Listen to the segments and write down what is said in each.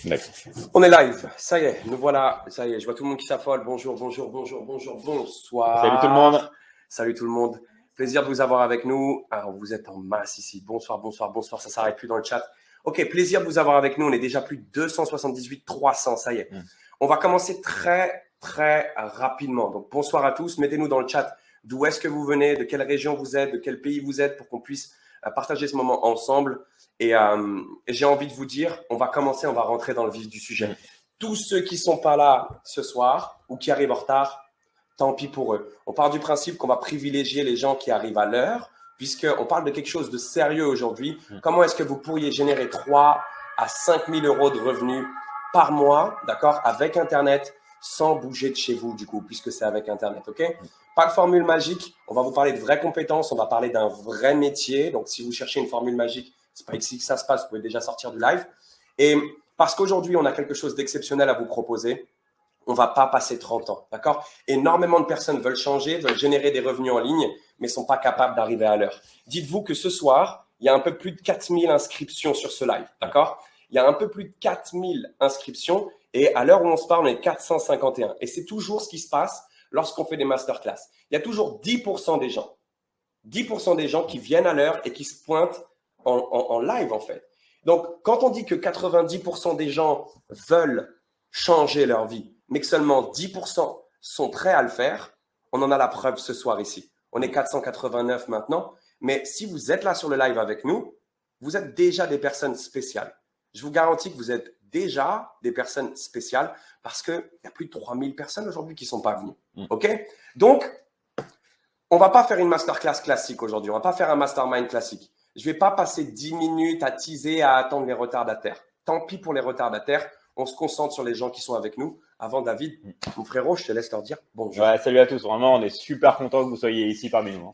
D'accord. On est live, ça y est, nous voilà, ça y est, je vois tout le monde qui s'affole. Bonjour, bonjour, bonjour, bonjour, bonsoir. Salut tout le monde. Salut tout le monde. Plaisir de vous avoir avec nous. Alors, vous êtes en masse ici. Bonsoir, bonsoir, bonsoir. Ça ne s'arrête plus dans le chat. Ok, plaisir de vous avoir avec nous. On est déjà plus de 278, 300, ça y est. On va commencer très, très rapidement. Donc, bonsoir à tous. Mettez-nous dans le chat d'où est-ce que vous venez, de quelle région vous êtes, de quel pays vous êtes pour qu'on puisse partager ce moment ensemble. Et j'ai envie de vous dire, on va commencer, on va rentrer dans le vif du sujet. Tous ceux qui ne sont pas là ce soir ou qui arrivent en retard, tant pis pour eux. On part du principe qu'on va privilégier les gens qui arrivent à l'heure, puisqu'on parle de quelque chose de sérieux aujourd'hui. Comment est-ce que vous pourriez générer 3 à 5 000 euros de revenus par mois, d'accord, avec Internet, sans bouger de chez vous, du coup, puisque c'est avec Internet, ok? Pas de formule magique. On va vous parler de vraies compétences. On va parler d'un vrai métier. Donc, si vous cherchez une formule magique, c'est pas ici que ça se passe. Vous pouvez déjà sortir du live. Et parce qu'aujourd'hui, on a quelque chose d'exceptionnel à vous proposer, on ne va pas passer 30 ans, d'accord? Énormément de personnes veulent changer, veulent générer des revenus en ligne, mais ne sont pas capables d'arriver à l'heure. Dites-vous que ce soir, il y a un peu plus de 4000 inscriptions sur ce live, d'accord? Il y a un peu plus de 4000 inscriptions et à l'heure où on se parle, on est 451. Et c'est toujours ce qui se passe lorsqu'on fait des masterclass. Il y a toujours 10% des gens qui viennent à l'heure et qui se pointent en live, en fait. Donc, quand on dit que 90% des gens veulent changer leur vie, mais que seulement 10% sont prêts à le faire, on en a la preuve ce soir ici. On est 489 maintenant, mais si vous êtes là sur le live avec nous, vous êtes déjà des personnes spéciales. Je vous garantis que vous êtes déjà des personnes spéciales parce qu'il y a plus de 3000 personnes aujourd'hui qui ne sont pas venues. OK? Donc, on ne va pas faire une masterclass classique aujourd'hui. On ne va pas faire un mastermind classique. Je ne vais pas passer 10 minutes à teaser, à attendre les retardataires. Tant pis pour les retardataires. On se concentre sur les gens qui sont avec nous. Avant, David, mon frérot, je te laisse leur dire bonjour. Ouais, salut à tous. Vraiment, on est super content que vous soyez ici parmi nous.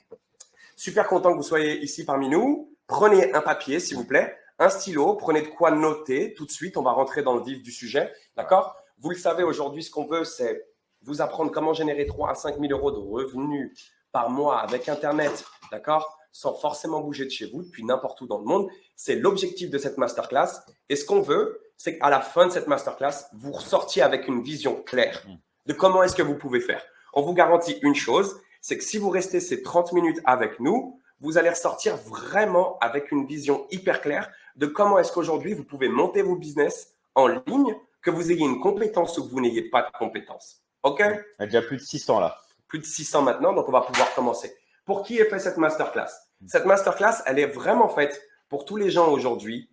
Super content que vous soyez ici parmi nous. Prenez un papier, s'il vous plaît, un stylo. Prenez de quoi noter tout de suite. On va rentrer dans le vif du sujet. D'accord? Vous le savez, aujourd'hui, ce qu'on veut, c'est vous apprendre comment générer 3 à 5 000 euros de revenus par mois avec Internet, d'accord, sans forcément bouger de chez vous, depuis n'importe où dans le monde. C'est l'objectif de cette masterclass. Et ce qu'on veut, c'est qu'à la fin de cette masterclass, vous ressortiez avec une vision claire de comment est-ce que vous pouvez faire. On vous garantit une chose, c'est que si vous restez ces 30 minutes avec nous, vous allez ressortir vraiment avec une vision hyper claire de comment est-ce qu'aujourd'hui, vous pouvez monter vos business en ligne, que vous ayez une compétence ou que vous n'ayez pas de compétence. OK? Il y a déjà plus de 600 là. Plus de 600 maintenant, donc on va pouvoir commencer. Pour qui est fait cette masterclass? Cette masterclass, elle est vraiment faite pour tous les gens aujourd'hui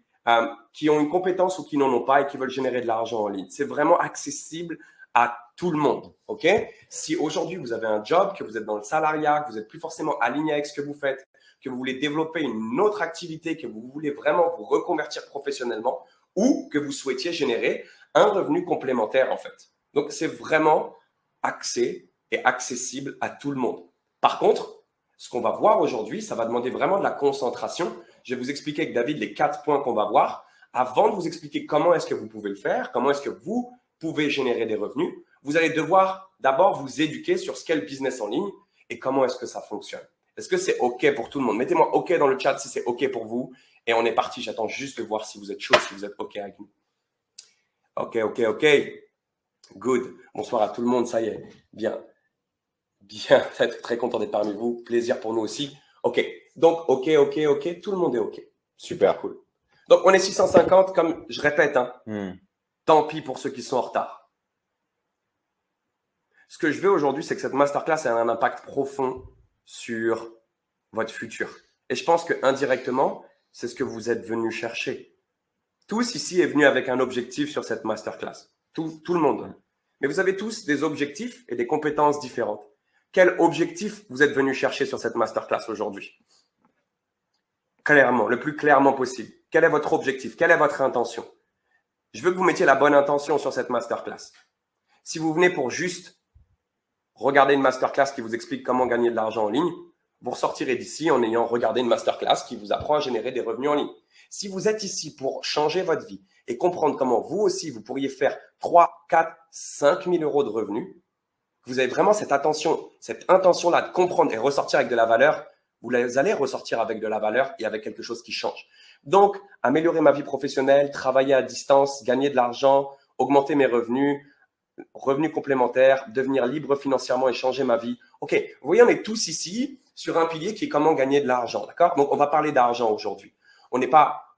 qui ont une compétence ou qui n'en ont pas et qui veulent générer de l'argent en ligne. C'est vraiment accessible à tout le monde, ok? Si aujourd'hui vous avez un job, que vous êtes dans le salariat, que vous n'êtes plus forcément aligné avec ce que vous faites, que vous voulez développer une autre activité, que vous voulez vraiment vous reconvertir professionnellement ou que vous souhaitiez générer un revenu complémentaire en fait. Donc c'est vraiment axé et accessible à tout le monde. Par contre, ce qu'on va voir aujourd'hui, ça va demander vraiment de la concentration. Je vais vous expliquer avec David les 4 points qu'on va voir. Avant de vous expliquer comment est-ce que vous pouvez le faire, comment est-ce que vous pouvez générer des revenus, vous allez devoir d'abord vous éduquer sur ce qu'est le business en ligne et comment est-ce que ça fonctionne. Est-ce que c'est OK pour tout le monde? Mettez-moi OK dans le chat si c'est OK pour vous. Et on est parti. J'attends juste de voir si vous êtes chaud, si vous êtes OK avec nous. OK, OK, OK. Good. Bonsoir à tout le monde. Ça y est. Bien. Bien, très content d'être parmi vous. Plaisir pour nous aussi. OK. Donc, OK. Tout le monde est OK. Super cool. Donc, on est 650, comme je répète. Tant pis pour ceux qui sont en retard. Ce que je veux aujourd'hui, c'est que cette masterclass ait un impact profond sur votre futur. Et je pense que indirectement, c'est ce que vous êtes venus chercher. Tous ici est venu avec un objectif sur cette masterclass. Tout le monde. Mais vous avez tous des objectifs et des compétences différentes. Quel objectif vous êtes venu chercher sur cette masterclass aujourd'hui? Clairement, le plus clairement possible. Quel est votre objectif? Quelle est votre intention? Je veux que vous mettiez la bonne intention sur cette masterclass. Si vous venez pour juste regarder une masterclass qui vous explique comment gagner de l'argent en ligne, vous ressortirez d'ici en ayant regardé une masterclass qui vous apprend à générer des revenus en ligne. Si vous êtes ici pour changer votre vie et comprendre comment vous aussi, vous pourriez faire 3, 4, 5 000 euros de revenus, vous avez vraiment cette intention-là de comprendre et ressortir avec de la valeur, vous allez ressortir avec de la valeur et avec quelque chose qui change. Donc, améliorer ma vie professionnelle, travailler à distance, gagner de l'argent, augmenter mes revenus, revenus complémentaires, devenir libre financièrement et changer ma vie. OK, vous voyez, on est tous ici sur un pilier qui est comment gagner de l'argent, d'accord? Donc, on va parler d'argent aujourd'hui. On n'est pas,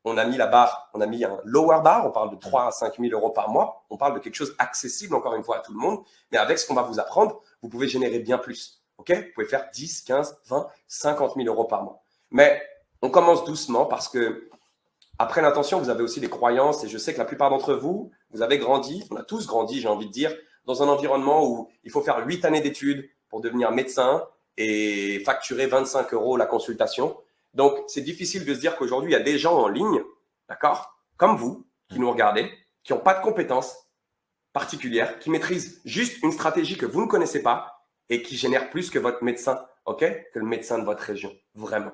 on a mis la barre, on a mis un lower bar, on parle de 3 à 5 000 euros par mois. On parle de quelque chose accessible, encore une fois, à tout le monde. Mais avec ce qu'on va vous apprendre, vous pouvez générer bien plus. OK? Vous pouvez faire 10, 15, 20, 50 000 euros par mois. Mais on commence doucement parce que après l'intention, vous avez aussi des croyances et je sais que la plupart d'entre vous, vous avez grandi, on a tous grandi, j'ai envie de dire, dans un environnement où il faut faire 8 années d'études pour devenir médecin et facturer 25 € la consultation. Donc, c'est difficile de se dire qu'aujourd'hui, il y a des gens en ligne, d'accord, comme vous, qui nous regardez, qui n'ont pas de compétences particulières, qui maîtrisent juste une stratégie que vous ne connaissez pas et qui génèrent plus que votre médecin, ok, que le médecin de votre région, vraiment.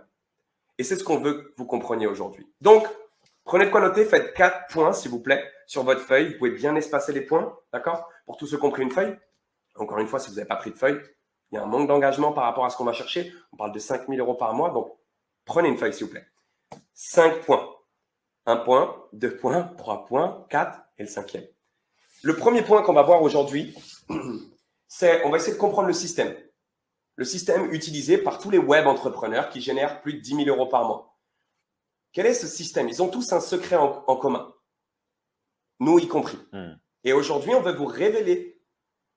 Et c'est ce qu'on veut que vous compreniez aujourd'hui. Donc, prenez de quoi noter, faites 4 points, s'il vous plaît, sur votre feuille. Vous pouvez bien espacer les points, d'accord, pour tous ceux qui ont pris une feuille. Encore une fois, si vous n'avez pas pris de feuille, il y a un manque d'engagement par rapport à ce qu'on va chercher. On parle de 5 000 € par mois, donc prenez une feuille, s'il vous plaît. 5 points. 1 point, 2 points, 3 points, 4 et le 5e. Le premier point qu'on va voir aujourd'hui, c'est on va essayer de comprendre le système. Le système utilisé par tous les web entrepreneurs qui génèrent plus de 10 000 € par mois. Quel est ce système? Ils ont tous un secret en commun, nous y compris. Et aujourd'hui, on veut vous révéler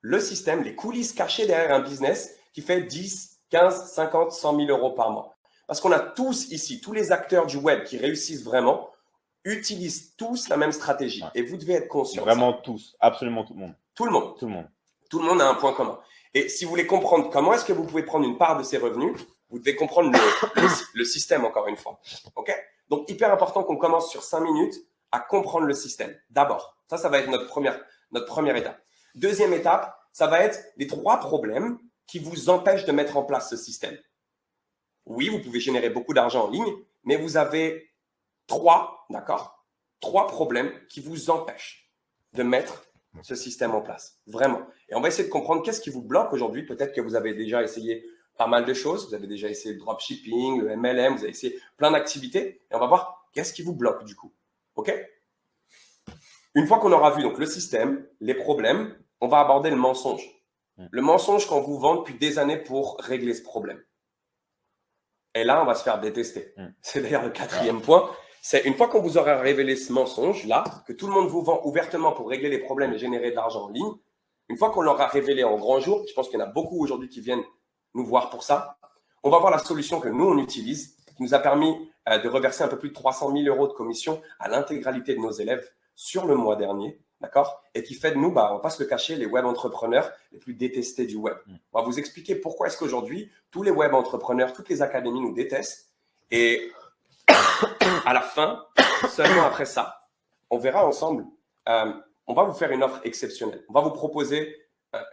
le système, les coulisses cachées derrière un business qui fait 10, 15, 50, 100 000 € par mois. Parce qu'on a tous ici, tous les acteurs du web qui réussissent vraiment, utilisent tous la même stratégie. Ouais. Et vous devez être conscient. Vraiment tous, absolument tout le monde. Tout le monde. Tout le monde. Tout le monde a un point commun. Et si vous voulez comprendre comment est-ce que vous pouvez prendre une part de ces revenus, vous devez comprendre le système encore une fois. OK? Donc, hyper important qu'on commence sur 5 minutes à comprendre le système. D'abord, ça va être notre première étape. Deuxième étape, ça va être les 3 problèmes qui vous empêchent de mettre en place ce système. Oui, vous pouvez générer beaucoup d'argent en ligne, mais vous avez 3 problèmes qui vous empêchent de mettre ce système en place. Vraiment. Et on va essayer de comprendre qu'est-ce qui vous bloque aujourd'hui. Peut-être que vous avez déjà essayé pas mal de choses. Vous avez déjà essayé le dropshipping, le MLM, vous avez essayé plein d'activités. Et on va voir qu'est-ce qui vous bloque du coup. OK? Une fois qu'on aura vu donc le système, les problèmes, on va aborder le mensonge. Le mensonge qu'on vous vend depuis des années pour régler ce problème. Et là, on va se faire détester. C'est d'ailleurs le 4e point. C'est une fois qu'on vous aura révélé ce mensonge-là, que tout le monde vous vend ouvertement pour régler les problèmes et générer de l'argent en ligne, une fois qu'on l'aura révélé en grand jour, je pense qu'il y en a beaucoup aujourd'hui qui viennent nous voir pour ça, on va voir la solution que nous, on utilise, qui nous a permis de reverser un peu plus de 300 000 € de commission à l'intégralité de nos élèves sur le mois dernier, d'accord? Et qui fait de nous, on ne va pas se le cacher, les web entrepreneurs les plus détestés du web. On va vous expliquer pourquoi est-ce qu'aujourd'hui, tous les web entrepreneurs, toutes les académies nous détestent. Et à la fin, seulement après ça, on verra ensemble, on va vous faire une offre exceptionnelle. On va vous proposer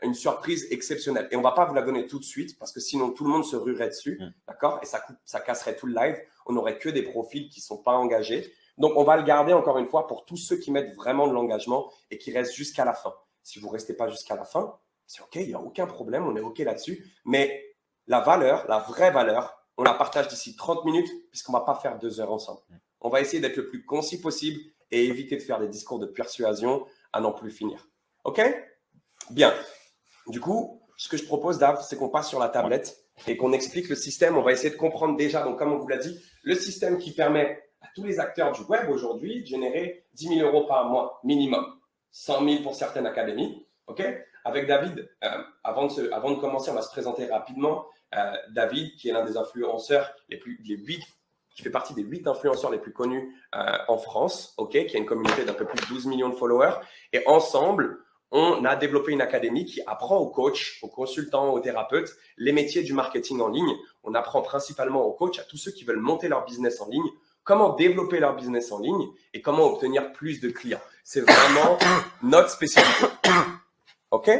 une surprise exceptionnelle. Et on ne va pas vous la donner tout de suite parce que sinon, tout le monde se ruerait dessus, d'accord? Et ça casserait tout le live. On n'aurait que des profils qui ne sont pas engagés. Donc, on va le garder encore une fois pour tous ceux qui mettent vraiment de l'engagement et qui restent jusqu'à la fin. Si vous ne restez pas jusqu'à la fin, c'est OK, il n'y a aucun problème, on est OK là-dessus. Mais la valeur, la vraie valeur, on la partage d'ici 30 minutes puisqu'on ne va pas faire 2 heures ensemble. On va essayer d'être le plus concis possible et éviter de faire des discours de persuasion à n'en plus finir. OK? Bien. Du coup, ce que je propose, Dave, c'est qu'on passe sur la tablette et qu'on explique le système. On va essayer de comprendre déjà, donc comme on vous l'a dit, le système qui permet à tous les acteurs du web aujourd'hui de générer 10 000 € par mois minimum. 100 000 pour certaines académies. OK? Avec David, avant de commencer, on va se présenter rapidement. David, qui est l'un des influenceurs qui fait partie des 8 influenceurs les plus connus en France, OK, qui a une communauté d'un peu plus de 12 millions de followers. Et ensemble, on a développé une académie qui apprend aux coachs, aux consultants, aux thérapeutes, les métiers du marketing en ligne. On apprend principalement aux coachs, à tous ceux qui veulent monter leur business en ligne, comment développer leur business en ligne et comment obtenir plus de clients. C'est vraiment notre spécialité. OK?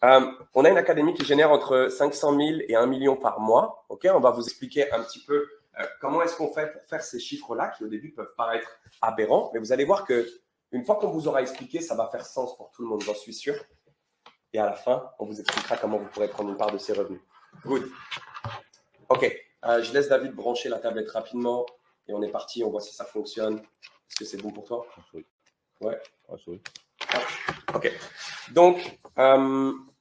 On a une académie qui génère entre 500 000 et 1 million par mois. OK? On va vous expliquer un petit peu comment est-ce qu'on fait pour faire ces chiffres-là qui au début peuvent paraître aberrants. Mais vous allez voir qu'une fois qu'on vous aura expliqué, ça va faire sens pour tout le monde, j'en suis sûr. Et à la fin, on vous expliquera comment vous pourrez prendre une part de ces revenus. Good. OK. Je laisse David brancher la tablette rapidement et on est parti. On voit si ça fonctionne. Est-ce que c'est bon pour toi? Oui. Ouais. Oui. Ok. Donc,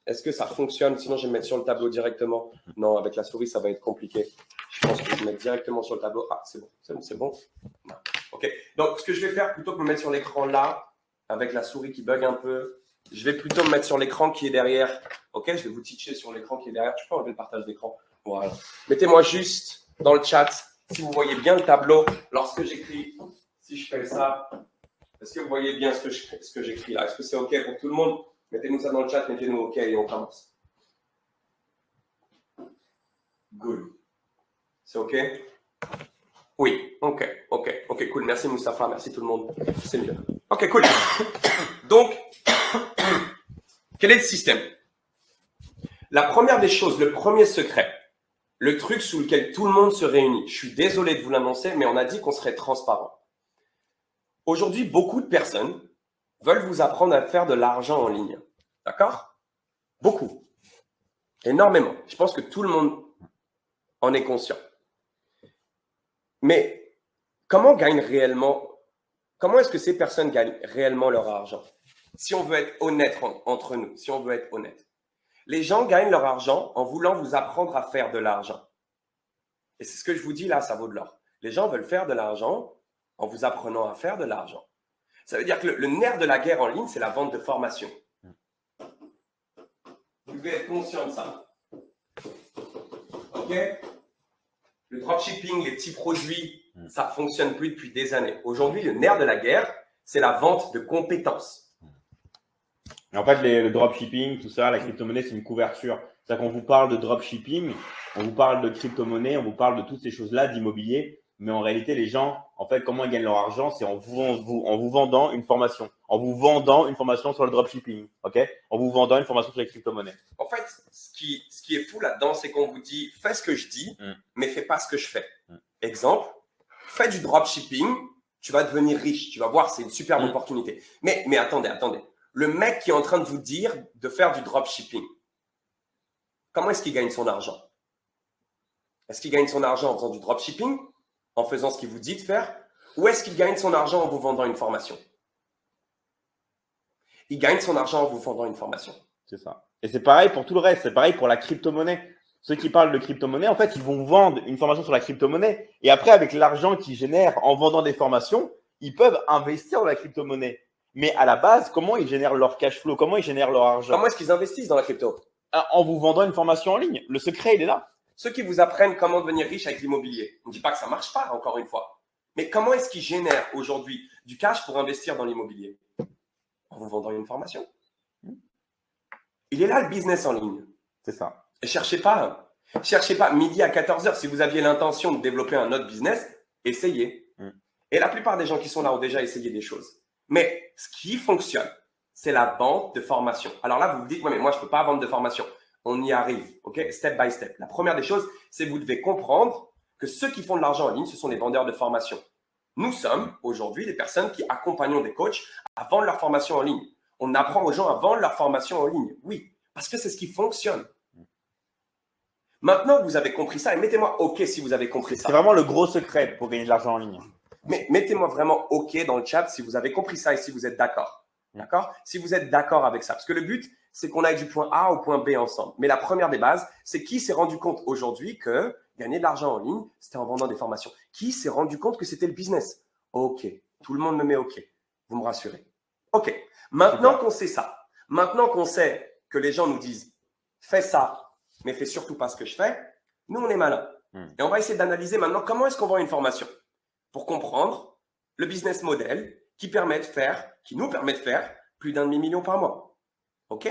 est-ce que ça fonctionne? Sinon, je vais me mettre sur le tableau directement. Non, avec la souris, ça va être compliqué. Je pense que je vais me mettre directement sur le tableau. Ah, c'est bon, c'est bon, c'est bon. Non. Ok. Donc, ce que je vais faire, plutôt que de me mettre sur l'écran là, avec la souris qui bug un peu, je vais plutôt me mettre sur l'écran qui est derrière. Ok, je vais vous teacher sur l'écran qui est derrière. Tu peux enlever le partage d'écran. Voilà. Mettez-moi juste dans le chat si vous voyez bien le tableau lorsque j'écris. Si je fais ça, est-ce que vous voyez bien ce que j'écris là? Est-ce que c'est OK pour tout le monde? Mettez-nous ça dans le chat, mettez-nous OK et on commence. Good. C'est OK? Oui, OK, cool. Merci Moustapha, merci tout le monde. C'est mieux. OK, cool. Donc, quel est le système? La première des choses, le premier secret, le truc sous lequel tout le monde se réunit. Je suis désolé de vous l'annoncer, mais on a dit qu'on serait transparent. Aujourd'hui, beaucoup de personnes veulent vous apprendre à faire de l'argent en ligne. D'accord? Beaucoup. Énormément. Je pense que tout le monde en est conscient. Mais comment est-ce que ces personnes gagnent réellement leur argent? Si on veut être honnête entre nous, si on veut être honnête. Les gens gagnent leur argent en voulant vous apprendre à faire de l'argent. Et c'est ce que je vous dis là, ça vaut de l'or. Les gens veulent faire de l'argent en vous apprenant à faire de l'argent. Ça veut dire que le nerf de la guerre en ligne, c'est la vente de formation. Vous devez être conscient de ça. OK? Le dropshipping, les petits produits, ça ne fonctionne plus depuis des années. Aujourd'hui, le nerf de la guerre, c'est la vente de compétences. En fait, le dropshipping, tout ça, la crypto-monnaie, c'est une couverture. C'est-à-dire qu'on vous parle de dropshipping, on vous parle de crypto-monnaie, on vous parle de toutes ces choses-là, d'immobilier. Mais en réalité, les gens, en fait, comment ils gagnent leur argent, c'est en vous vendant une formation. En vous vendant une formation sur le dropshipping. OK? En vous vendant une formation sur les crypto-monnaies. En fait, ce qui est fou là-dedans, c'est qu'on vous dit, fais ce que je dis, mais fais pas ce que je fais. Exemple, fais du dropshipping, tu vas devenir riche. Tu vas voir, c'est une superbe opportunité. Mais attendez. Le mec qui est en train de vous dire de faire du dropshipping, comment est-ce qu'il gagne son argent? Est-ce qu'il gagne son argent en faisant du dropshipping, en faisant ce qu'il vous dit de faire, ou est-ce qu'il gagne son argent en vous vendant une formation? Il gagne son argent en vous vendant une formation. C'est ça. Et c'est pareil pour tout le reste. C'est pareil pour la crypto-monnaie. Ceux qui parlent de crypto-monnaie, en fait, ils vont vendre une formation sur la crypto-monnaie. Et après, avec l'argent qu'ils génèrent en vendant des formations, ils peuvent investir dans la crypto-monnaie. Mais à la base, comment ils génèrent leur cash flow? Comment ils génèrent leur argent? Comment est-ce qu'ils investissent dans la crypto? En vous vendant une formation en ligne. Le secret, il est là. Ceux qui vous apprennent comment devenir riche avec l'immobilier. On ne dit pas que ça ne marche pas, encore une fois. Mais comment est-ce qu'ils génèrent aujourd'hui du cash pour investir dans l'immobilier? En vous vendant une formation. Il est là le business en ligne. C'est ça. Et cherchez pas midi à 14h. Si vous aviez l'intention de développer un autre business, essayez. Et la plupart des gens qui sont là ont déjà essayé des choses. Mais ce qui fonctionne, c'est la vente de formation. Alors là, vous vous dites, ouais, mais moi, je ne peux pas vendre de formation. On y arrive, OK? Step by step. La première des choses, c'est que vous devez comprendre que ceux qui font de l'argent en ligne, ce sont les vendeurs de formation. Nous sommes aujourd'hui des personnes qui accompagnons des coachs à vendre leur formation en ligne. On apprend aux gens à vendre leur formation en ligne. Oui, parce que c'est ce qui fonctionne. Maintenant que vous avez compris ça, et mettez-moi OK si vous avez compris ça. C'est vraiment le gros secret pour gagner de l'argent en ligne. Mais mettez-moi vraiment OK dans le chat si vous avez compris ça et si vous êtes d'accord. D'accord? Si vous êtes d'accord avec ça. Parce que le but, c'est qu'on aille du point A au point B ensemble. Mais la première des bases, c'est qui s'est rendu compte aujourd'hui que gagner de l'argent en ligne, c'était en vendant des formations. Qui s'est rendu compte que c'était le business? OK. Tout le monde me met OK. Vous me rassurez. OK. Maintenant qu'on sait ça, maintenant qu'on sait que les gens nous disent fais ça, mais fais surtout pas ce que je fais, nous, on est malins. Et on va essayer d'analyser maintenant comment est-ce qu'on vend une formation pour comprendre le business model qui nous permet de faire plus d'1,5 million par mois. OK?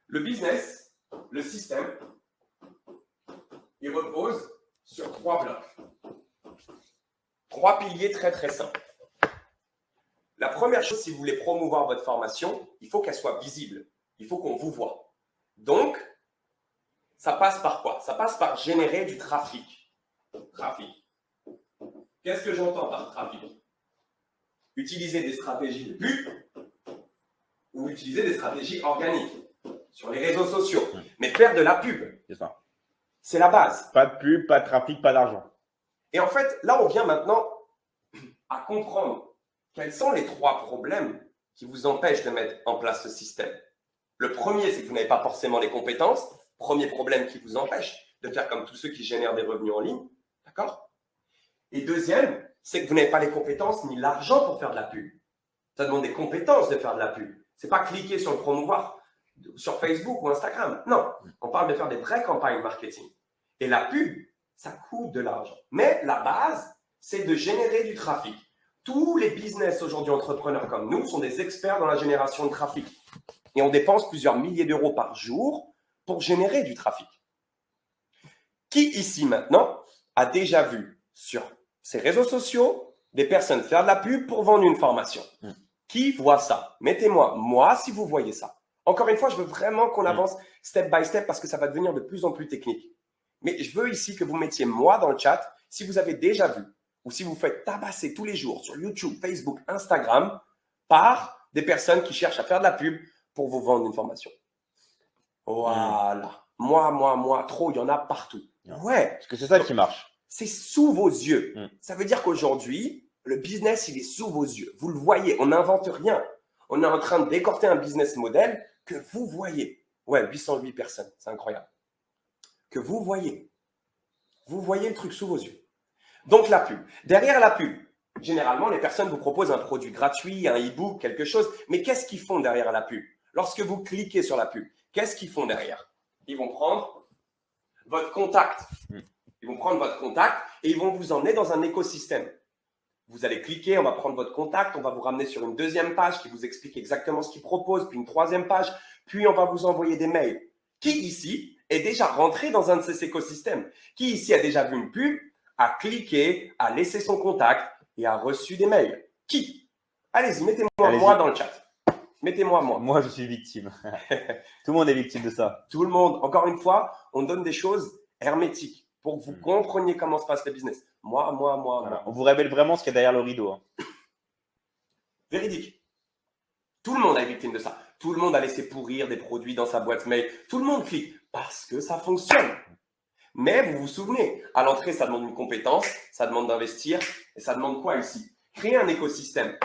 Le business, le système, il repose sur 3 blocs. 3 piliers très, très simples. La première chose, si vous voulez promouvoir votre formation, il faut qu'elle soit visible. Il faut qu'on vous voit. Donc, ça passe par quoi? Ça passe par générer du trafic. Qu'est-ce que j'entends par trafic? Utiliser des stratégies de pub ou utiliser des stratégies organiques sur les réseaux sociaux. Mais faire de la pub. C'est ça. C'est la base. Pas de pub, pas de trafic, pas d'argent. Et en fait, là, on vient maintenant à comprendre quels sont les 3 problèmes qui vous empêchent de mettre en place ce système. Le premier, c'est que vous n'avez pas forcément les compétences. Premier problème qui vous empêche de faire comme tous ceux qui génèrent des revenus en ligne. D'accord? Et deuxième, c'est que vous n'avez pas les compétences ni l'argent pour faire de la pub. Ça demande des compétences de faire de la pub. C'est pas cliquer sur le promouvoir sur Facebook ou Instagram. Non, on parle de faire des vraies campagnes marketing. Et la pub, ça coûte de l'argent. Mais la base, c'est de générer du trafic. Tous les business aujourd'hui entrepreneurs comme nous sont des experts dans la génération de trafic. Et on dépense plusieurs milliers d'euros par jour pour générer du trafic. Qui ici maintenant a déjà vu sur ses réseaux sociaux des personnes faire de la pub pour vendre une formation? Qui voit ça? Mettez-moi, moi, si vous voyez ça. Encore une fois, je veux vraiment qu'on avance step by step parce que ça va devenir de plus en plus technique. Mais je veux ici que vous mettiez moi dans le chat si vous avez déjà vu ou si vous faites tabasser tous les jours sur YouTube, Facebook, Instagram par des personnes qui cherchent à faire de la pub pour vous vendre une formation. Voilà. Moi, trop, il y en a partout. Ouais. Parce que c'est ça qui marche. C'est sous vos yeux. Ça veut dire qu'aujourd'hui, le business, il est sous vos yeux. Vous le voyez, on n'invente rien. On est en train de décorter un business model que vous voyez. Ouais, 808 personnes, c'est incroyable. Que vous voyez. Vous voyez le truc sous vos yeux. Donc, la pub. Derrière la pub, généralement, les personnes vous proposent un produit gratuit, un e-book, quelque chose. Mais qu'est-ce qu'ils font derrière la pub? Lorsque vous cliquez sur la pub, qu'est-ce qu'ils font derrière? Ils vont prendre votre contact. Ils vont prendre votre contact et ils vont vous emmener dans un écosystème. Vous allez cliquer, on va prendre votre contact, on va vous ramener sur une deuxième page qui vous explique exactement ce qu'ils proposent, puis une troisième page, puis on va vous envoyer des mails. Qui ici est déjà rentré dans un de ces écosystèmes? Qui ici a déjà vu une pub, a cliqué, a laissé son contact et a reçu des mails? Qui? Allez-y, mettez-moi moi dans le chat. Mettez-moi moi. Moi, je suis victime. Tout le monde est victime de ça. Tout le monde. Encore une fois, on donne des choses hermétiques pour que vous compreniez comment se passe le business. Moi. Voilà. On vous révèle vraiment ce qu'il y a derrière le rideau. Hein. Véridique. Tout le monde est victime de ça. Tout le monde a laissé pourrir des produits dans sa boîte mail. Tout le monde clique parce que ça fonctionne. Mais vous vous souvenez, à l'entrée, ça demande une compétence, ça demande d'investir et ça demande quoi ici? Créer un écosystème.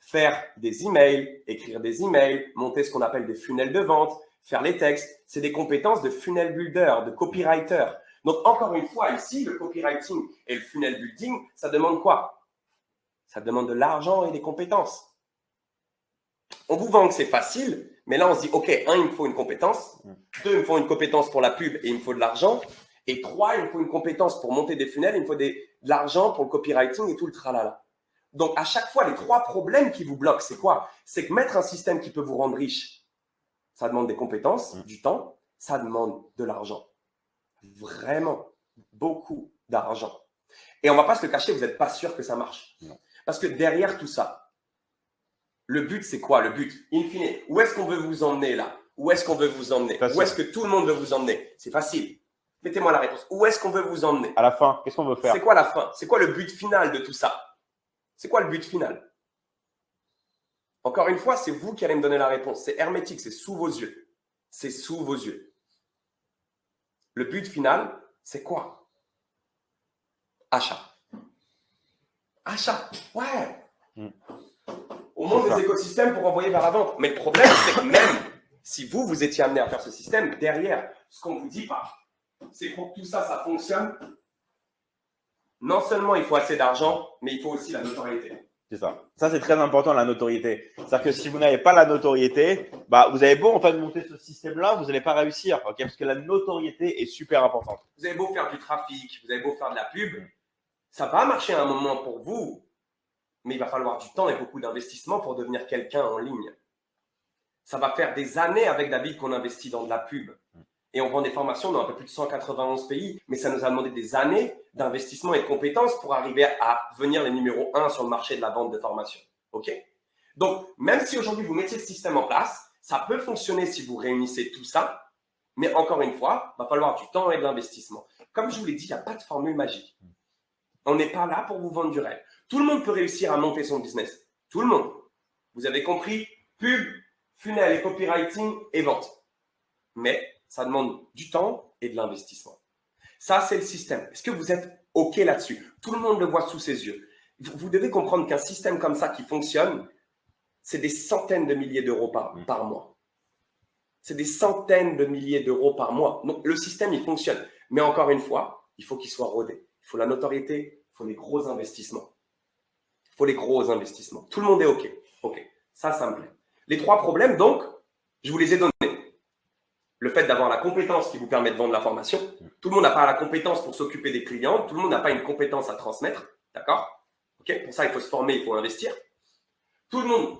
Faire des emails, écrire des emails, monter ce qu'on appelle des funnels de vente, faire les textes. C'est des compétences de funnel builder, de copywriter. Donc, encore une fois, ici, le copywriting et le funnel building, ça demande quoi? Ça demande de l'argent et des compétences. On vous vend que c'est facile, mais là, on se dit, OK, 1, il me faut une compétence. 2, il me faut une compétence pour la pub et il me faut de l'argent. Et 3, il me faut une compétence pour monter des funnels, il me faut de l'argent pour le copywriting et tout le tralala. Donc, à chaque fois, les 3 problèmes qui vous bloquent, c'est quoi? C'est que mettre un système qui peut vous rendre riche, ça demande des compétences, du temps, ça demande de l'argent. Vraiment, beaucoup d'argent. Et on ne va pas se le cacher, vous n'êtes pas sûr que ça marche. Non. Parce que derrière tout ça, le but, c'est quoi? Le but, in fine, où est-ce qu'on veut vous emmener là? Où est-ce qu'on veut vous emmener? Où est-ce que tout le monde veut vous emmener? C'est facile. Mettez-moi la réponse. Où est-ce qu'on veut vous emmener? À la fin, qu'est-ce qu'on veut faire? C'est quoi la fin? C'est quoi le but final de tout ça? C'est quoi le but final? Encore une fois, c'est vous qui allez me donner la réponse. C'est hermétique, c'est sous vos yeux. C'est sous vos yeux. Le but final, c'est quoi? Achat. Achat. Ouais. On monte des écosystèmes pour envoyer vers la vente. Mais le problème, c'est que même si vous étiez amené à faire ce système, derrière, ce qu'on ne vous dit pas, c'est que pour que tout ça, ça fonctionne. Non seulement il faut assez d'argent, mais il faut aussi la notoriété. C'est ça. Ça, c'est très important, la notoriété. C'est-à-dire que si vous n'avez pas la notoriété, bah, vous avez beau en fait monter ce système-là, vous n'allez pas réussir. Okay, parce que la notoriété est super importante. Vous avez beau faire du trafic, vous avez beau faire de la pub, ça va marcher à un moment pour vous, mais il va falloir du temps et beaucoup d'investissement pour devenir quelqu'un en ligne. Ça va faire des années avec David qu'on investit dans de la pub. Et on vend des formations dans un peu plus de 191 pays, mais ça nous a demandé des années d'investissement et de compétences pour arriver à devenir les numéros 1 sur le marché de la vente de formation. OK? Donc, même si aujourd'hui vous mettiez le système en place, ça peut fonctionner si vous réunissez tout ça, mais encore une fois, il va falloir du temps et de l'investissement. Comme je vous l'ai dit, il n'y a pas de formule magique. On n'est pas là pour vous vendre du rêve. Tout le monde peut réussir à monter son business. Tout le monde. Vous avez compris? Pub, funnel et copywriting et vente. Mais ça demande du temps et de l'investissement. Ça, c'est le système. Est-ce que vous êtes OK là-dessus? Tout le monde le voit sous ses yeux. Vous devez comprendre qu'un système comme ça qui fonctionne, c'est des centaines de milliers d'euros par mois. C'est des centaines de milliers d'euros par mois. Donc, le système, il fonctionne. Mais encore une fois, il faut qu'il soit rodé. Il faut la notoriété, il faut les gros investissements. Il faut les gros investissements. Tout le monde est OK. OK. Ça me plaît. Les 3 problèmes, donc, je vous les ai donnés. Le fait d'avoir la compétence qui vous permet de vendre la formation. Tout le monde n'a pas la compétence pour s'occuper des clients. Tout le monde n'a pas une compétence à transmettre. D'accord? OK? Pour ça, il faut se former, il faut investir. Tout le monde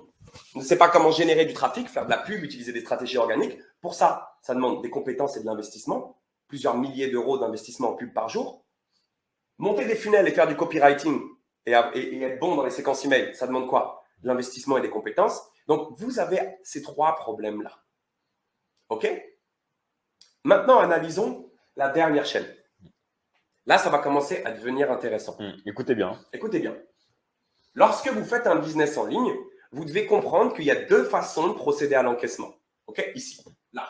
ne sait pas comment générer du trafic, faire de la pub, utiliser des stratégies organiques. Pour ça, ça demande des compétences et de l'investissement. Plusieurs milliers d'euros d'investissement en pub par jour. Monter des funnels et faire du copywriting et être bon dans les séquences email, ça demande quoi? De l'investissement et des compétences. Donc, vous avez ces 3 problèmes-là. OK? Maintenant, analysons la dernière chaîne. Là, ça va commencer à devenir intéressant. Écoutez bien. Écoutez bien. Lorsque vous faites un business en ligne, vous devez comprendre qu'il y a 2 façons de procéder à l'encaissement. OK? Ici, là.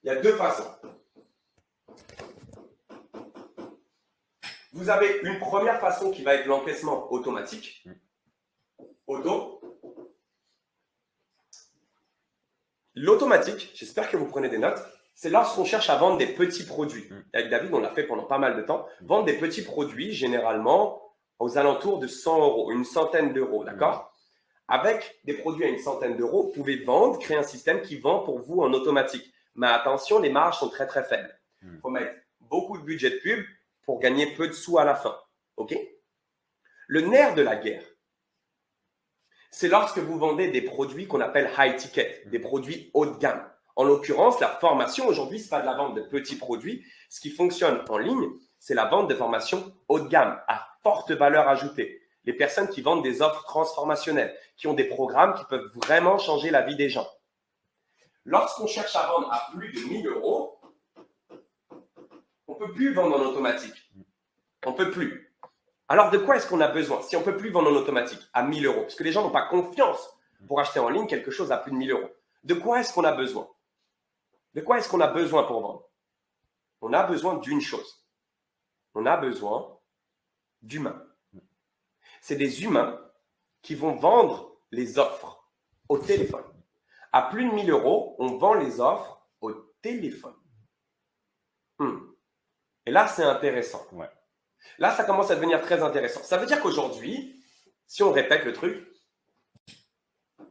Il y a 2 façons. Vous avez une première façon qui va être l'encaissement automatique. Auto. L'automatique, j'espère que vous prenez des notes, c'est lorsqu'on cherche à vendre des petits produits. Avec David, on l'a fait pendant pas mal de temps. Vendre des petits produits, généralement, aux alentours de 100 euros, une centaine d'euros, d'accord? Avec des produits à une centaine d'euros, vous pouvez vendre, créer un système qui vend pour vous en automatique. Mais attention, les marges sont très, très faibles. Il faut mettre beaucoup de budget de pub pour gagner peu de sous à la fin. OK? Le nerf de la guerre, c'est lorsque vous vendez des produits qu'on appelle high ticket, des produits haut de gamme. En l'occurrence, la formation aujourd'hui, ce n'est pas de la vente de petits produits. Ce qui fonctionne en ligne, c'est la vente de formations haut de gamme, à forte valeur ajoutée. Les personnes qui vendent des offres transformationnelles, qui ont des programmes qui peuvent vraiment changer la vie des gens. Lorsqu'on cherche à vendre à plus de 1000 euros, on ne peut plus vendre en automatique. On ne peut plus. Alors, de quoi est-ce qu'on a besoin si on ne peut plus vendre en automatique à 1000 euros? Parce que les gens n'ont pas confiance pour acheter en ligne quelque chose à plus de 1000 euros. De quoi est-ce qu'on a besoin? De quoi est-ce qu'on a besoin pour vendre? On a besoin d'une chose. On a besoin d'humains. C'est des humains qui vont vendre les offres au téléphone. À plus de 1000 euros, on vend les offres au téléphone. Et là, c'est intéressant. Ouais. Là, ça commence à devenir très intéressant. Ça veut dire qu'aujourd'hui, si on répète le truc,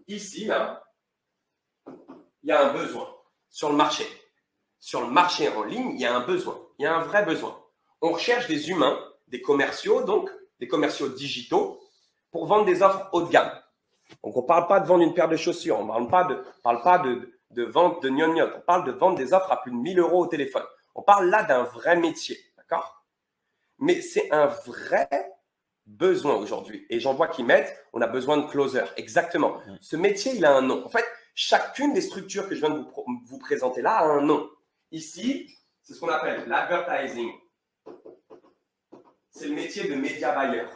ici, là, il y a un besoin sur le marché. Sur le marché en ligne, il y a un besoin. Il y a un vrai besoin. On recherche des humains, des commerciaux, donc des commerciaux digitaux, pour vendre des offres haut de gamme. Donc, on ne parle pas de vendre une paire de chaussures, on ne parle pas de vente de gnognottes, on parle de vendre des offres à plus de 1000 euros au téléphone. On parle là d'un vrai métier, d'accord? Mais c'est un vrai besoin aujourd'hui. Et j'en vois qui mettent, on a besoin de closer. Exactement. Ce métier, il a un nom. En fait, chacune des structures que je viens de vous présenter là a un nom. Ici, c'est ce qu'on appelle l'advertising. C'est le métier de média buyer.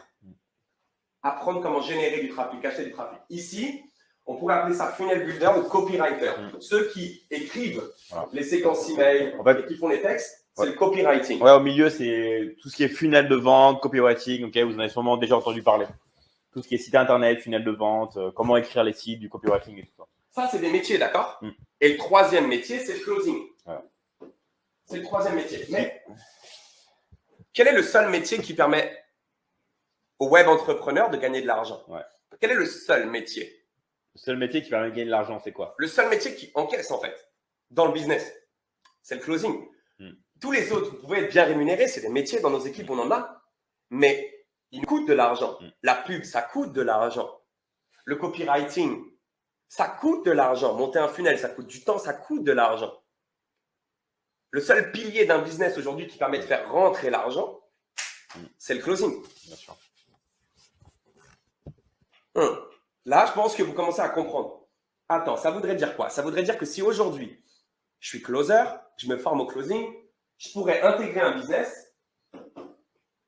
Apprendre comment générer du trafic, acheter du trafic. Ici, on pourrait appeler ça funnel builder ou copywriter. Ceux qui écrivent les séquences email et qui font les textes, c'est le copywriting. Ouais, au milieu, c'est tout ce qui est funnel de vente, copywriting. Ok, vous en avez sûrement déjà entendu parler. Tout ce qui est site internet, funnel de vente, comment écrire les sites, du copywriting et tout ça. Ça, c'est des métiers, d'accord? Et le troisième métier, c'est le closing. Ouais. C'est le troisième métier. Mais quel est le seul métier qui permet aux web entrepreneurs de gagner de l'argent? Quel est le seul métier? Le seul métier qui permet de gagner de l'argent, c'est quoi? Le seul métier qui encaisse, en fait, dans le business, c'est le closing. Tous les autres, vous pouvez être bien rémunérés, c'est des métiers, dans nos équipes, on en a, mais ils coûtent de l'argent. La pub, ça coûte de l'argent. Le copywriting, ça coûte de l'argent. Monter un funnel, ça coûte du temps, ça coûte de l'argent. Le seul pilier d'un business aujourd'hui qui permet de faire rentrer l'argent, c'est le closing. Bien sûr. Là, je pense que vous commencez à comprendre. Attends, ça voudrait dire quoi? Ça voudrait dire que si aujourd'hui, je suis closer, je me forme au closing, je pourrais intégrer un business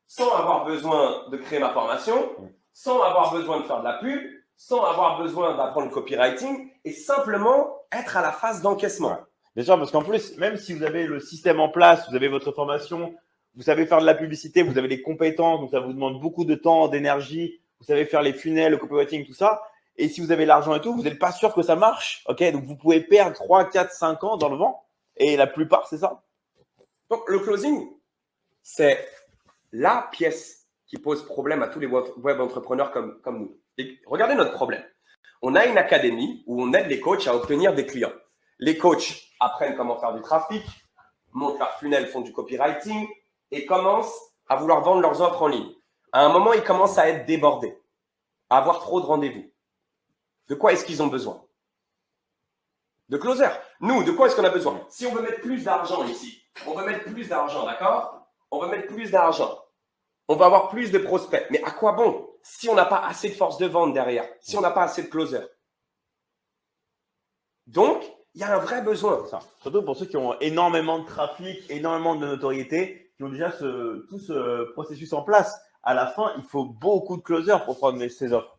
sans avoir besoin de créer ma formation, sans avoir besoin de faire de la pub, sans avoir besoin d'apprendre le copywriting et simplement être à la phase d'encaissement. Bien sûr, parce qu'en plus, même si vous avez le système en place, vous avez votre formation, vous savez faire de la publicité, vous avez les compétences, donc ça vous demande beaucoup de temps, d'énergie, vous savez faire les funnels, le copywriting, tout ça. Et si vous avez l'argent et tout, vous n'êtes pas sûr que ça marche. Ok, donc vous pouvez perdre 3, 4, 5 ans dans le vent. Et la plupart, c'est ça. Donc, le closing, c'est la pièce qui pose problème à tous les web entrepreneurs comme nous. Et regardez notre problème. On a une académie où on aide les coachs à obtenir des clients. Les coachs apprennent comment faire du trafic, montent leur funnel, font du copywriting et commencent à vouloir vendre leurs offres en ligne. À un moment, ils commencent à être débordés, à avoir trop de rendez-vous. De quoi est-ce qu'ils ont besoin? De closer. Nous, de quoi est-ce qu'on a besoin? Si on veut mettre plus d'argent ici, on veut mettre plus d'argent, d'accord? On veut mettre plus d'argent. On va avoir plus de prospects. Mais à quoi bon si on n'a pas assez de force de vente derrière, si on n'a pas assez de closers? Donc, il y a un vrai besoin. Ça. Surtout pour ceux qui ont énormément de trafic, énormément de notoriété, qui ont déjà tout ce processus en place. À la fin, il faut beaucoup de closers pour prendre ces offres.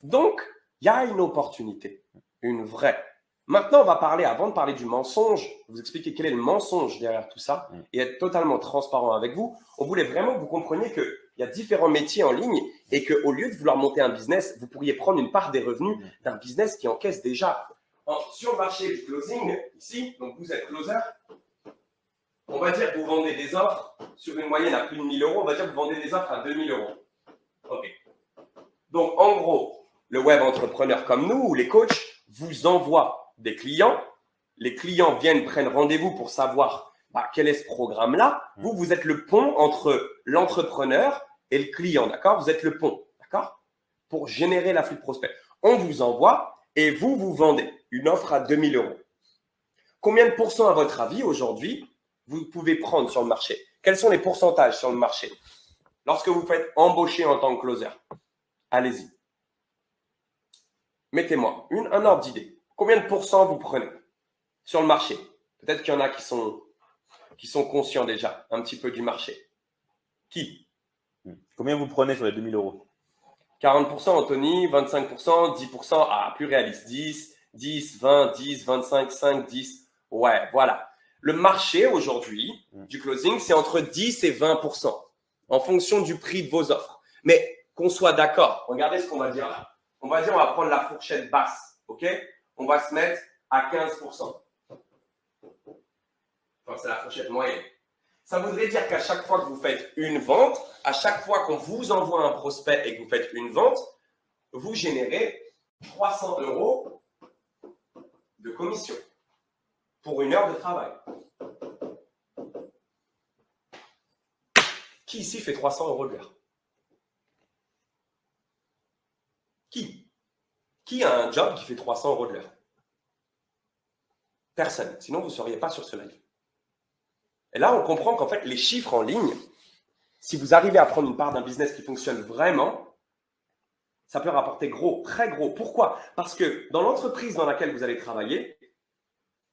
Donc, il y a une opportunité, une vraie. Maintenant, on va parler, avant de parler du mensonge, vous expliquer quel est le mensonge derrière tout ça et être totalement transparent avec vous. On voulait vraiment que vous compreniez qu'il y a différents métiers en ligne et qu'au lieu de vouloir monter un business, vous pourriez prendre une part des revenus d'un business qui encaisse déjà. Sur le marché du closing, ici, donc vous êtes closer, on va dire que vous vendez des offres sur une moyenne à plus de 1 000 euros, on va dire que vous vendez des offres à 2 000 euros. OK. Donc, en gros, le web entrepreneur comme nous ou les coachs vous envoient des clients. Les clients viennent, prennent rendez-vous pour savoir quel est ce programme-là. Vous êtes le pont entre l'entrepreneur et le client, d'accord? Vous êtes le pont, d'accord? Pour générer l'afflux de prospects. On vous envoie et vous vendez une offre à 2 000 euros. Combien de pourcents, à votre avis, aujourd'hui, vous pouvez prendre sur le marché? Quels sont les pourcentages sur le marché lorsque vous faites embaucher en tant que closer? Allez-y. Mettez-moi un ordre d'idée. Combien de pourcents vous prenez sur le marché? Peut-être qu'il y en a qui sont conscients déjà un petit peu du marché. Qui? Combien vous prenez sur les 2 000 euros? 40%, Anthony, 25%, 10%, plus réaliste. 10, 20, 10, 25, 5, 10. Ouais, voilà. Le marché aujourd'hui du closing, c'est entre 10 et 20% en fonction du prix de vos offres. Mais qu'on soit d'accord, regardez ce qu'on va dire là. On va dire, on va prendre la fourchette basse, ok? On va se mettre à 15%. Enfin, c'est la fourchette moyenne. Ça voudrait dire qu'à chaque fois que vous faites une vente, à chaque fois qu'on vous envoie un prospect et que vous faites une vente, vous générez 300 euros de commission pour 1 heure de travail. Qui ici fait 300 euros de l'heure? Qui a un job qui fait 300 euros de l'heure? Personne. Sinon, vous ne seriez pas sur ce live. Et là, on comprend qu'en fait, les chiffres en ligne, si vous arrivez à prendre une part d'un business qui fonctionne vraiment, ça peut rapporter gros, très gros. Pourquoi? Parce que dans l'entreprise dans laquelle vous allez travailler,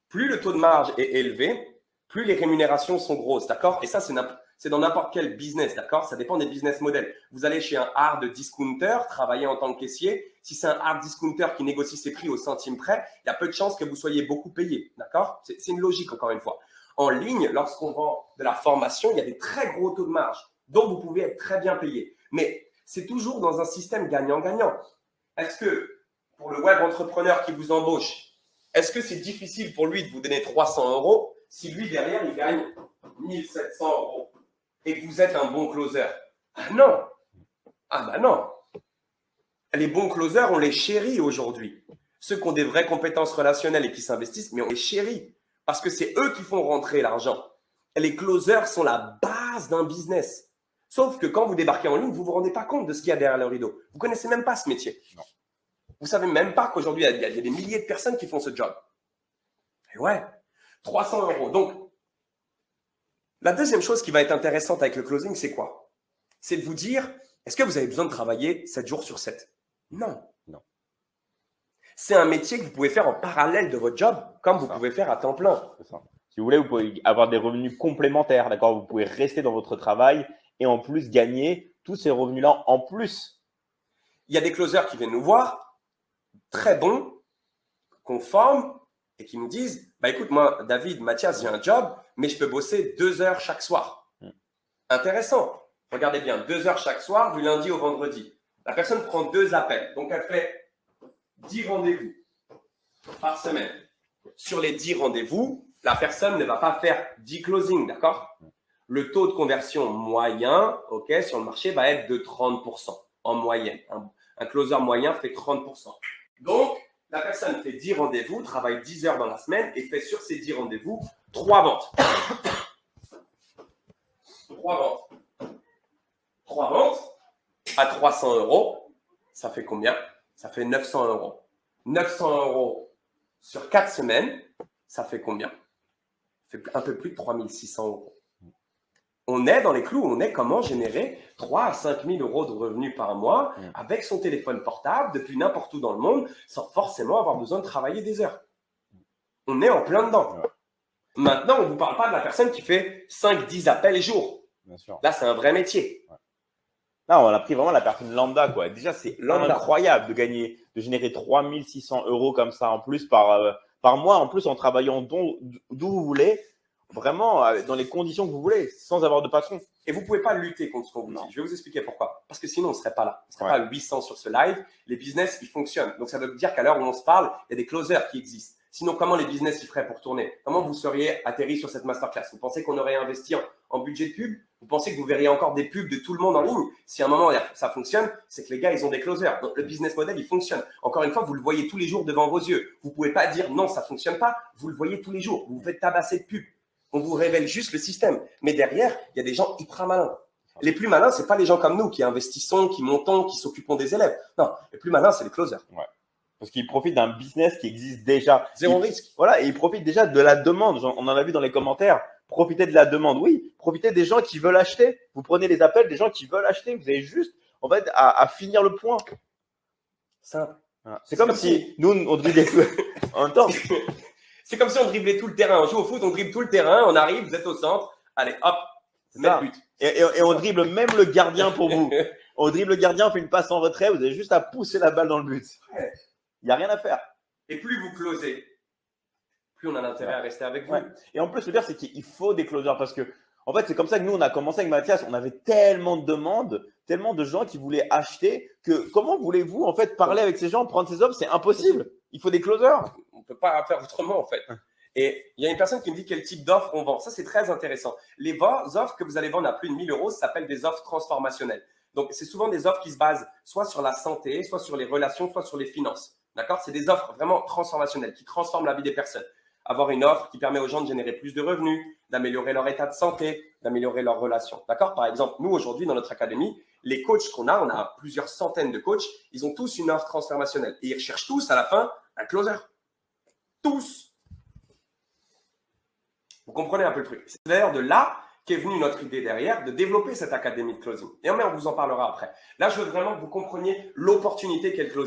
plus le taux de marge est élevé, plus les rémunérations sont grosses, d'accord? Et ça, c'est dans n'importe quel business, d'accord? Ça dépend des business models. Vous allez chez un hard discounter, travailler en tant que caissier. Si c'est un hard discounter qui négocie ses prix au centime près, il y a peu de chances que vous soyez beaucoup payé, d'accord? C'est une logique, encore une fois. En ligne, lorsqu'on vend de la formation, il y a des très gros taux de marge, donc vous pouvez être très bien payé. Mais c'est toujours dans un système gagnant-gagnant. Est-ce que pour le web entrepreneur qui vous embauche, est-ce que c'est difficile pour lui de vous donner 300 euros si lui, derrière, il gagne 1 700 euros et que vous êtes un bon closer? Ah non! Ah bah non! Les bons closers, on les chérit aujourd'hui. Ceux qui ont des vraies compétences relationnelles et qui s'investissent, mais on les chérit parce que c'est eux qui font rentrer l'argent. Les closers sont la base d'un business. Sauf que quand vous débarquez en ligne, vous ne vous rendez pas compte de ce qu'il y a derrière le rideau. Vous ne connaissez même pas ce métier. Non. Vous ne savez même pas qu'aujourd'hui, il y a des milliers de personnes qui font ce job. Et ouais, 300 euros. Donc, la deuxième chose qui va être intéressante avec le closing, c'est quoi? C'est de vous dire, est-ce que vous avez besoin de travailler 7 jours sur 7? Non. Non. C'est un métier que vous pouvez faire en parallèle de votre job, comme vous pouvez faire à temps plein. C'est ça. Si vous voulez, vous pouvez avoir des revenus complémentaires, d'accord? Vous pouvez rester dans votre travail et en plus gagner tous ces revenus-là en plus. Il y a des closers qui viennent nous voir, très bons, qu'on forme et qui nous disent, Bah écoute, moi, David, Mathias, j'ai un job, mais je peux bosser 2 heures chaque soir. Intéressant. Regardez bien, 2 heures chaque soir, du lundi au vendredi. La personne prend 2 appels. Donc, elle fait 10 rendez-vous par semaine. Sur les 10 rendez-vous, la personne ne va pas faire 10 closings, d'accord? Le taux de conversion moyen, ok, sur le marché va être de 30% en moyenne. Un closer moyen fait 30%. Donc, la personne fait 10 rendez-vous, travaille 10 heures dans la semaine et fait sur ces 10 rendez-vous 3 ventes. 3 ventes. 3 ventes à 300 euros, ça fait combien? Ça fait 900 euros. 900 euros sur 4 semaines, ça fait combien? Ça fait un peu plus de 3600 euros. On est dans les clous, on est comment générer 3 à 5 000 euros de revenus par mois avec son téléphone portable depuis n'importe où dans le monde sans forcément avoir besoin de travailler des heures. On est en plein dedans. Maintenant, on ne vous parle pas de la personne qui fait 5-10 appels jour. Bien sûr. Là, c'est un vrai métier. Là, on a pris vraiment la personne lambda, quoi. Déjà, c'est incroyable de gagner, de générer 3600 euros comme ça en plus par mois, en plus en travaillant d'où vous voulez, vraiment dans les conditions que vous voulez, sans avoir de patron. Et vous ne pouvez pas lutter contre ce qu'on vous dit. Je vais vous expliquer pourquoi. Parce que sinon, on ne serait pas là. On ne serait pas à 800 sur ce live. Les business, ils fonctionnent. Donc, ça veut dire qu'à l'heure où on se parle, il y a des closers qui existent. Sinon, comment les business y feraient pour tourner? Comment vous seriez atterri sur cette masterclass? Vous pensez qu'on aurait investi en budget de pub? Vous pensez que vous verriez encore des pubs de tout le monde en ligne? Si à un moment ça fonctionne, c'est que les gars, ils ont des closers. Donc, le business model, il fonctionne. Encore une fois, vous le voyez tous les jours devant vos yeux. Vous ne pouvez pas dire non, ça ne fonctionne pas. Vous le voyez tous les jours. Vous vous faites tabasser de pubs. On vous révèle juste le système. Mais derrière, il y a des gens hyper malins. Les plus malins, ce n'est pas les gens comme nous qui investissons, qui montons, qui s'occupons des élèves. Non, les plus malins, c'est les closers. Ouais. Parce qu'ils profitent d'un business qui existe déjà. Zéro risque. Voilà, et ils profitent déjà de la demande. On en a vu dans les commentaires. Profitez de la demande. Oui, profitez des gens qui veulent acheter. Vous prenez les appels des gens qui veulent acheter. Vous avez juste, en fait, à finir le point. Simple. Voilà. C'est comme si nous, on driblait tout en même temps. C'est comme si on driblait tout le terrain. On joue au foot, on dribble tout le terrain. On arrive, vous êtes au centre. Allez, hop, mets le but. Et on dribble même le gardien pour vous. On dribble le gardien, on fait une passe en retrait. Vous avez juste à pousser la balle dans le but. Il n'y a rien à faire. Et plus vous closez, plus on a l'intérêt à rester avec vous. Ouais. Et en plus, le pire, c'est qu'il faut des closers parce que, en fait, c'est comme ça que nous, on a commencé avec Mathias. On avait tellement de demandes, tellement de gens qui voulaient acheter que comment voulez-vous, en fait, parler avec ces gens, prendre ces offres? C'est impossible. Il faut des closers. On ne peut pas faire autrement, en fait. Et il y a une personne qui me dit quel type d'offre on vend. Ça, c'est très intéressant. Les offres que vous allez vendre à plus de 1 000 euros, ça s'appelle des offres transformationnelles. Donc, c'est souvent des offres qui se basent soit sur la santé, soit sur les relations, soit sur les finances. D'accord? C'est des offres vraiment transformationnelles qui transforment la vie des personnes. Avoir une offre qui permet aux gens de générer plus de revenus, d'améliorer leur état de santé, d'améliorer leurs relations. D'accord? Par exemple, nous, aujourd'hui, dans notre académie, les coachs qu'on a, on a plusieurs centaines de coachs, ils ont tous une offre transformationnelle. Et ils recherchent tous, à la fin, un closer. Tous. Vous comprenez un peu le truc. C'est d'ailleurs de là qu'est venue notre idée derrière de développer cette académie de closing. Et on vous en parlera après. Là, je veux vraiment que vous compreniez l'opportunité qu'est le closing.